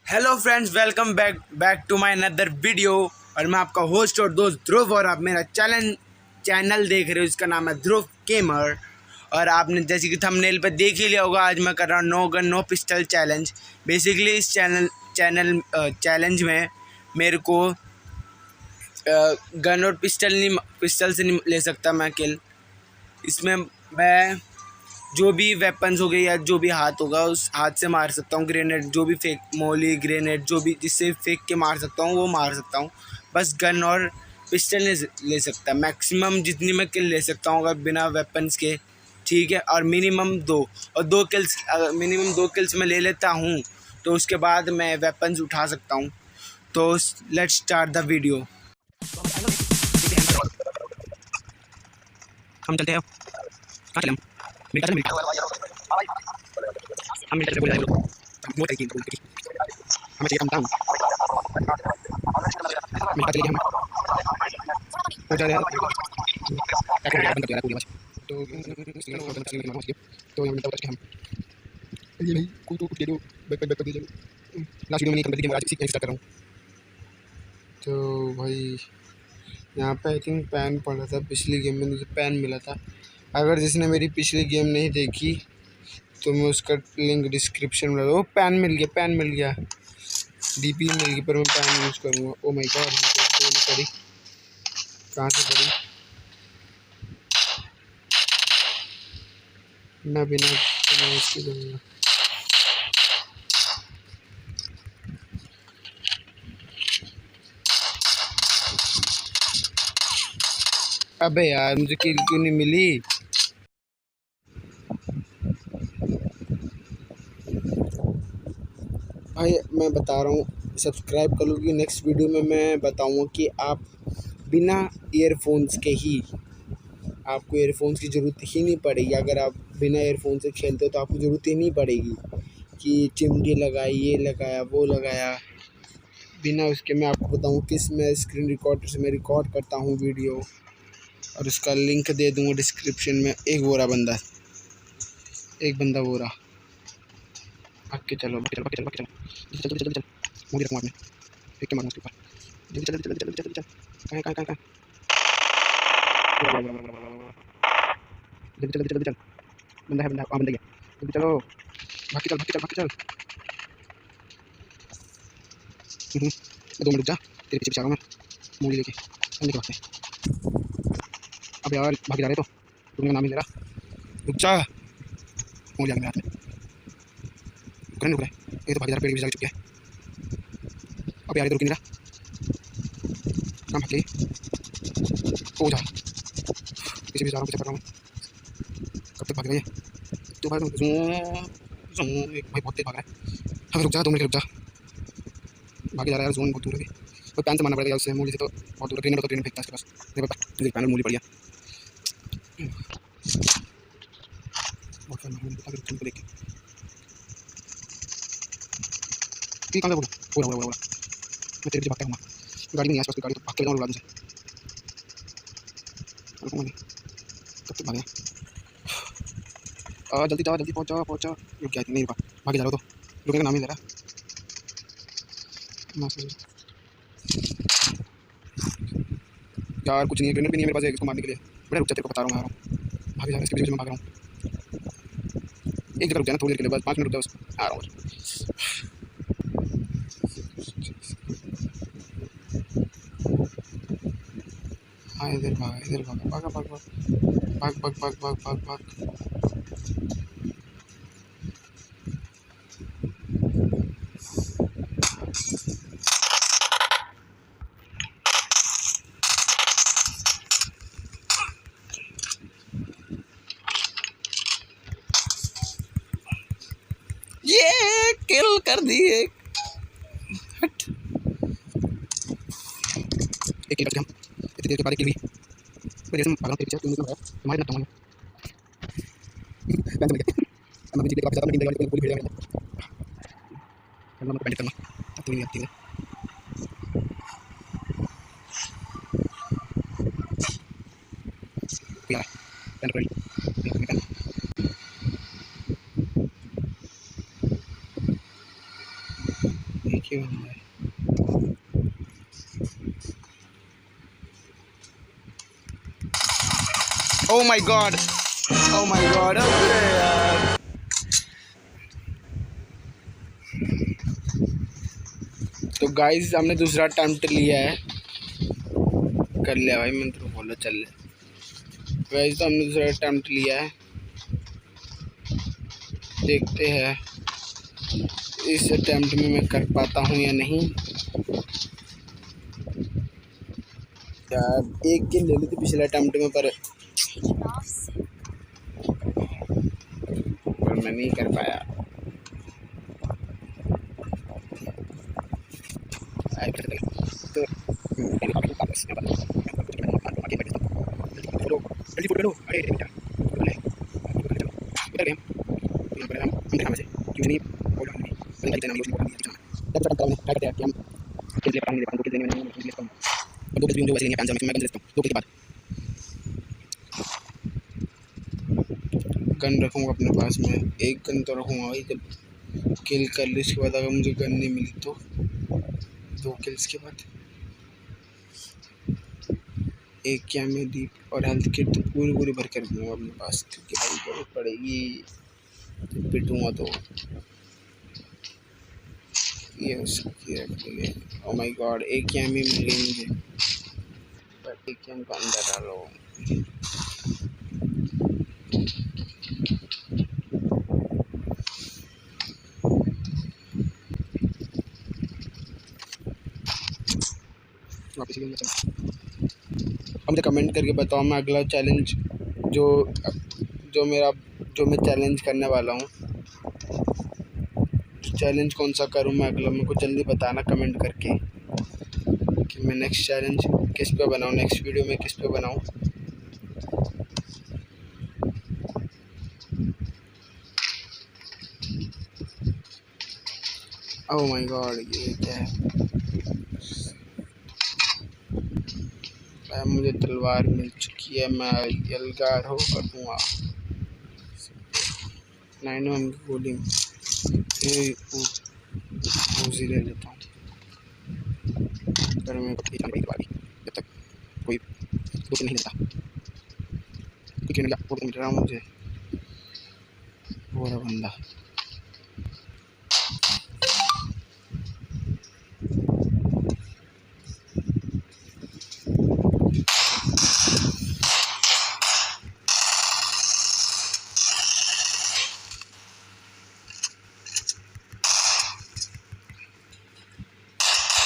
Hello friends, welcome back to my another video. और मैं आपका होस्ट और दोस्त ध्रुव, और आप मेरा चैनल देख रहे हो, इसका नाम है ध्रुव गेमर। और आपने जैसे कि थंबनेल पर देख ही लिया होगा, आज मैं कर रहा हूँ no gun no pistol challenge. Basically इस चैलेंज में मेरे को गन और पिस्टल से नहीं ले सकता मैं किल। इसमें मैं जो भी वेपन्स हो गए या जो भी हाथ होगा उस हाथ से मार सकता हूँ। ग्रेनेड जो भी फेंक, मोली ग्रेनेड जो भी जिससे फेंक के मार सकता हूँ वो मार सकता हूँ। बस गन और पिस्टल नहीं ले सकता। मैक्सिमम जितनी मैं किल ले सकता हूँ अगर बिना वेपन्स के, ठीक है। और मिनिमम दो किल्स, मिनिमम 2 किल्स मैं ले लेता हूँ तो उसके बाद मैं वेपन्स उठा सकता हूँ। तो लेट्स स्टार्ट द वीडियो। हम चलते हैं, कहाँ चले हम? मिलता हम मिलते बोल रहे हैं हम मोटर की हमें चाहिए हम डाउन मिलता चलिए हम हो जा रहे हैं बंद कर दिया पूरी बात। तो यहाँ मिलता हम ये नहीं कोई तो कुछ दे दो, बैक कर दीजिए। लास्ट वीडियो में नहीं कर दी थी, आज इसी स्टार्ट कर रहा हूँ। तो भाई यहाँ पे आई थिंक पैन पड़ा था, पिछली गेम में मुझे पैन मिला था। अगर जिसने मेरी पिछली गेम नहीं देखी तो मैं उसका लिंक डिस्क्रिप्शन में लगा। पैन मिल गया डीपी मिल गई, पर मैं पैन यूज़ करूँगा। ओ माय गॉड, पड़ी कहाँ से पड़ी? बिना इसकी दूँगा। अबे यार, मुझे किल क्यों नहीं मिली? भाई मैं बता रहा हूँ, सब्सक्राइब कर लो कि नेक्स्ट वीडियो में मैं बताऊँगा कि आप बिना ईयरफोन्स के ही, आपको ईयरफोन्स की ज़रूरत ही नहीं पड़ेगी। अगर आप बिना ईयरफोन से खेलते हो तो आपको ज़रूरत ही नहीं पड़ेगी कि चिमटी लगाई, ये लगाया, वो लगाया। बिना उसके मैं आपको बताऊँ किस मैं स्क्रीन रिकॉर्डर से मैं रिकॉर्ड करता हूँ वीडियो, और उसका लिंक दे दूँगा डिस्क्रिप्शन में। एक बंदा वो रहा। भाग के चलो जल्दी चल मूवी रखूँ आपने फेंक के मारूँ उसके ऊपर। जल्दी चल कहाँ जल्दी चल बंदा है जल्दी चलो, भाग के चल 2 मिनट रुक जा, तेरे पीछे आ रहा हूँ मैं मूवी लेके। चलने के वक्त अब यार भाग जा रहे तो तुमने नाम ही ले रहा। रुक जा, मूवी आ गई मेरे हाथ में। रुक रहा ये तो भाग जा रहा, पेड़ भी जा चुके हैं। अब यार इधर रुक नहीं रहा, काम भाग हो जा पीछे भी जा रहा हूँ, पीछे कर रहा हूँ। कब तक भाग रहा है तो भाई? भाई बहुत तेज भाग रहा है। हाँ रुक जा, 2 मिनट रुक जा, भागे जा रहा है यार। जोन बहुत दूर है, तो पैन से मारना पड़ेगा उससे। मूली से तो बहुत दूर है, ट्रेन ट्रेन फेंकता है उसके पास। पैनल मूली पड़ गया देख के कहाँ पूरा मैं तेरे पीछे भागता हूँ। गाड़ी नहीं आसपास की, गाड़ी तो भाग के उड़ा मुझे। कब तक भागे? जल्दी पहुँचा। रुक गया, नहीं रुका, भागे जा रहा हो तो रुकने का नाम ही ले रहा। यार कुछ नहीं है, ग्रेनेड भी नहीं है मेरे पास इसको मारने के लिए। बड़ा रुक जा, तेरे को बता रहा हूँ, भाग जा रहा है, इसके पीछे मैं भाग रहा हूँ। एक जगह रुक जाना थोड़ी देर के लिए, बस 5 मिनट रुक जा, आ रहा हूँ। हाँ इधर भाग। ये किल कर दिए। हट, एक किल करते हम, इतनी देर के बाद एक किल भी। मैं जैसे भाग रहा हूँ तेरे पीछे, तुम मुझे तुम्हारे ना मैं चल गया। मैं जीते काफी ज्यादा, मैं 3 वाले को पूरी भेज दिया। मैं पेंट करना तब तो नहीं आती है। यार पेंट कर क्यों है? Oh my God, oh my God, अरे यार। तो गाइस हमने दूसरा अटेम्प्ट लिया है, कर लिया भाई, मैं तो बोला चल ले। गाइस तो हमने दूसरा अटेम्प्ट लिया है, देखते हैं इस अटेम्प्ट में मैं कर पाता हूँ या नहीं। यार एक गेम ले ली थी पिछले अटेम्प्ट में, पर मैं नहीं कर पाया। तो गन रखूँगा अपने पास में, एक गन तो रखूँगा भाई। जब किल कर ली उसके बाद अगर मुझे गन नहीं मिली तो 2 किल्स के बाद एक क्या में दी और हेल्थ किट तो पूरी भर कर दूँगा अपने पास, क्योंकि भाई जरूरत पड़ेगी पिटूँगा तो। ये उसकी रख लेंगे। ओ माय गॉड, एक क्या में मिल गई मुझे, पर एक क्या को अंदर डालो। वापस ही अब मुझे कमेंट करके बताओ मैं अगला चैलेंज जो मैं चैलेंज करने वाला हूँ, चैलेंज कौन सा करूँ मैं अगला। मेरे को जल्दी बताना कमेंट करके कि मैं नेक्स्ट चैलेंज किस पे बनाऊँ, नेक्स्ट वीडियो में किस पे बनाऊँ। ओह माय गॉड, ये क्या है? मुझे तलवार मिल चुकी है, मैं यलगार हो करूँगा 9mm की गोली उसी ले लेता हूँ, पर मैं जब तक कोई कुछ नहीं मिलता, कुछ नहीं मिल रहा मुझे पूरा बंदा।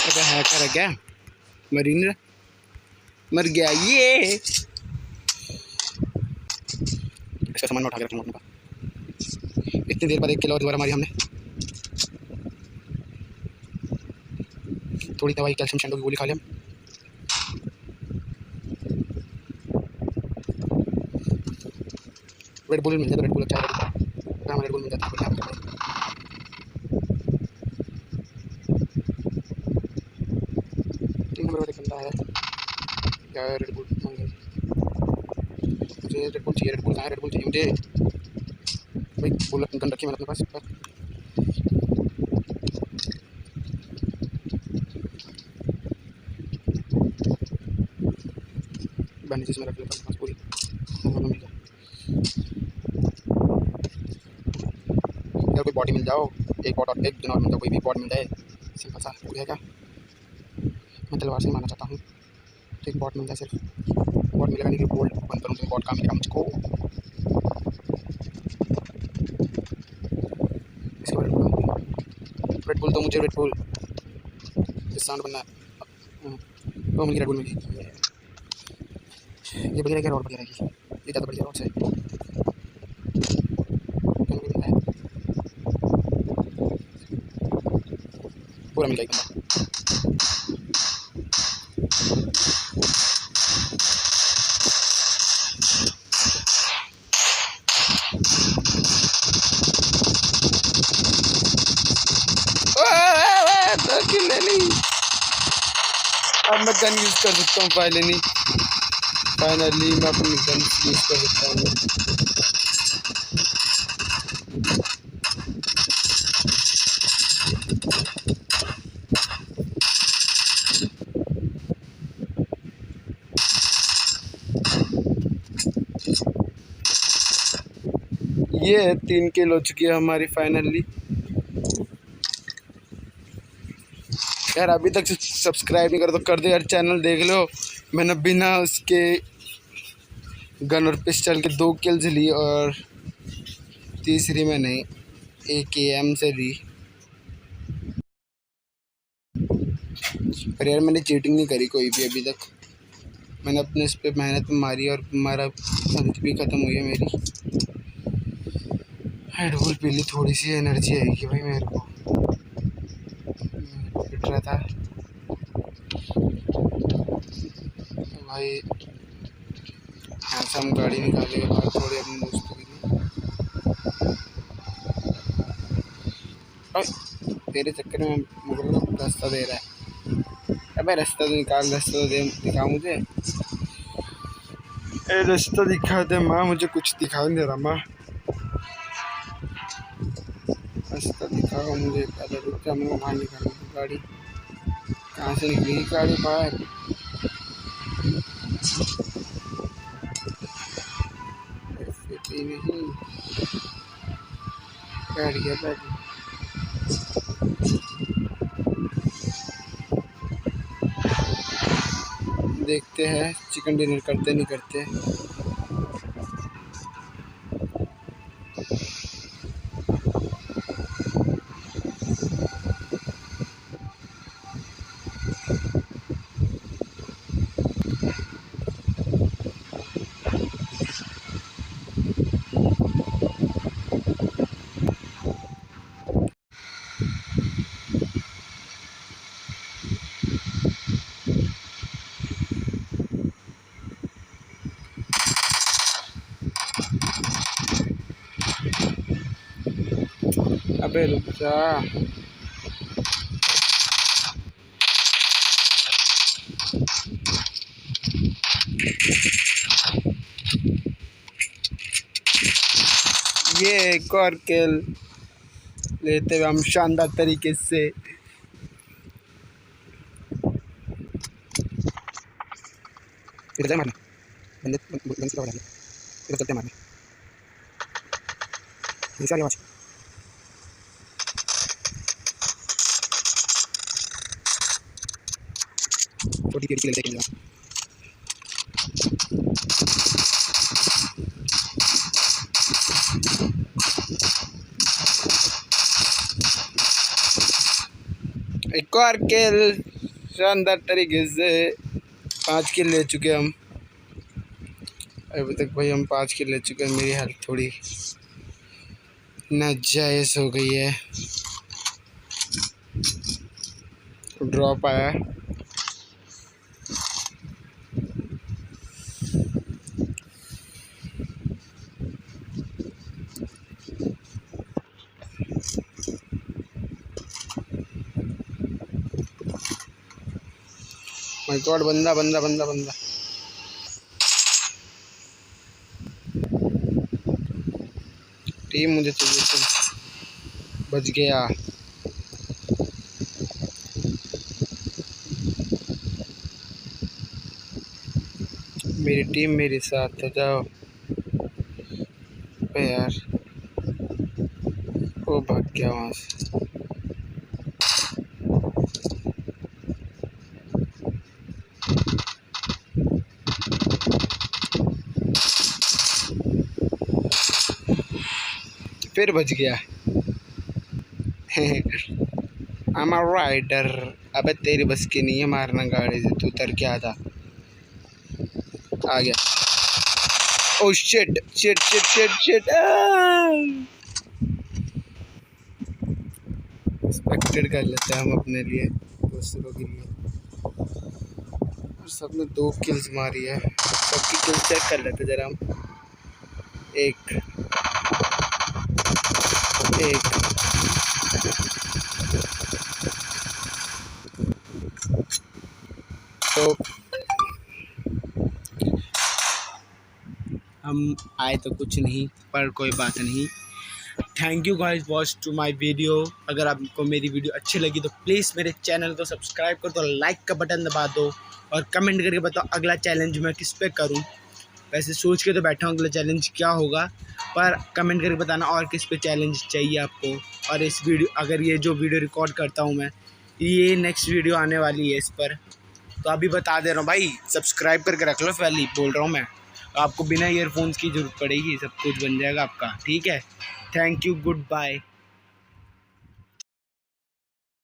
अबे हैकर है क्या? मरीन मर गया ये। इसका सामान उठा के रखूँगा अपने पास। इतनी देर बाद 1 किलो और दोबारा मारी हमने। थोड़ी दवाई कैल्शियम शैंडो की गोली खा लिया। रेड बुल मिल जाता, रेड बुल अच्छा है, हमें रेड बुल मिल जाता है। 3 नंबर वाला बंदा है यार, रेड बुल मुझे रेड बुल चाहिए, रेड बुल कहाँ है? रेड बुल चाहिए मुझे भाई। बुल गन रखी मैंने अपने पास। बैंडेजेस में रख लेता हूँ पूरी। यार कोई बॉडी मिल जाओ, एक बॉट और एक जन और मिल जाओ, कोई भी बॉट मिल जाए, सिंपल सा हो जाएगा। मैं तलवार से ही मारना चाहता हूँ, एक बॉट मिल जाए सिर्फ। बॉट मिलेगा नहीं कि बोल्ट बंद करूँ तो बॉट काम मिलेगा मुझको। इसके बाद रेड बुल तो मुझे रेड बुल साउंड बनना है। वो मिल गई, रेड बुल मिल गई। ये बढ़िया रहेगा, रोड बढ़िया रहेगी, ये ज़्यादा बढ़िया रोड से पूरा मिल जाएगा। अब मैं गन यूज़ कर सकता हूँ फाइनली मैं अपनी गन यूज़ कर सकता हूँ। ये 3 किल हो चुकी है हमारी फाइनली। यार अभी तक सब्सक्राइब नहीं कर तो कर दो यार, चैनल देख लो। मैंने बिना उसके गन और पिस्टल के 2 किल्स ली और तीसरी मैंने AKM से ली। पर यार मैंने चीटिंग नहीं करी कोई भी अभी तक। मैंने अपने इस पे मेहनत मारी और हमारा हेल्थ भी ख़त्म हुई है मेरी। हेडबुल पी ली, थोड़ी सी एनर्जी आएगी भाई मेरे को। पिट रहा था तो भाई यहाँ से हम गाड़ी निकालेंगे बाहर थोड़ी अपने दोस्तों के लिए। तेरे चक्कर में मुझे रास्ता दे रहा है। अबे रास्ता तो निकाल, रास्ता तो दे, दिखा मुझे। रास्ता दिखा दे माँ, मुझे कुछ दिखा नहीं दे रहा माँ। रास्ता दिखाओ मुझे, पहले रुक जा, मैं बाहर निकालूँ गाड़ी। कहाँ से निकलेगी गाड़ी बाहर? नहीं बैठ गया, बैठ गया। देखते हैं चिकन डिनर करते नहीं करते। अबे रुक जा। ये एक और किल लेते हुए हम शानदार तरीके से। इधर मारना बंदे बंदे का बड़ा इधर चलते मारने नीचे आवाज। छोटी पेड़ की लेते हैं। एक और किल शानदार तरीके से। 5 किल ले चुके हम अभी तक भाई। हम 5 किल ले चुके हैं। मेरी हेल्थ थोड़ी नाजायज़ हो गई है। ड्रॉप आया। माय गॉड, बंदा बंदा बंदा बंदा। टीम मुझे चाहिए तो। बच गया। मेरी टीम मेरे साथ है, जाओ। यार वो भाग गया वहाँ से। फिर बच गया। I'm a rider. अबे तेरी बस की नहीं है मारना गाड़ी से, तू उतर के आता। आ गया। Oh shit shit shit shit shit. Expected कर लेते हैं हम अपने लिए, दूसरों के लिए। और सबने 2 किल्स मारी है। सबकी किल चेक कर लेते जरा हम। एक तो हम आए तो कुछ नहीं, पर कोई बात नहीं। Thank you guys watch to my video. अगर आपको मेरी वीडियो अच्छी लगी तो प्लीज़ मेरे चैनल को सब्सक्राइब कर दो, लाइक का बटन दबा दो और कमेंट करके बताओ अगला चैलेंज मैं किस पे करूं। वैसे सोच के तो बैठा हूँ अगला चैलेंज क्या होगा, पर कमेंट करके बताना और किस पे चैलेंज चाहिए आपको। और इस वीडियो, अगर ये जो वीडियो रिकॉर्ड करता हूँ मैं, ये नेक्स्ट वीडियो आने वाली है इस पर, तो अभी बता दे रहा हूँ भाई, सब्सक्राइब करके रख लो। पहले बोल रहा हूँ मैं, आपको बिना ईयरफोन्स की ज़रूरत पड़ेगी, सब कुछ बन जाएगा आपका। ठीक है, थैंक यू, गुड बाय।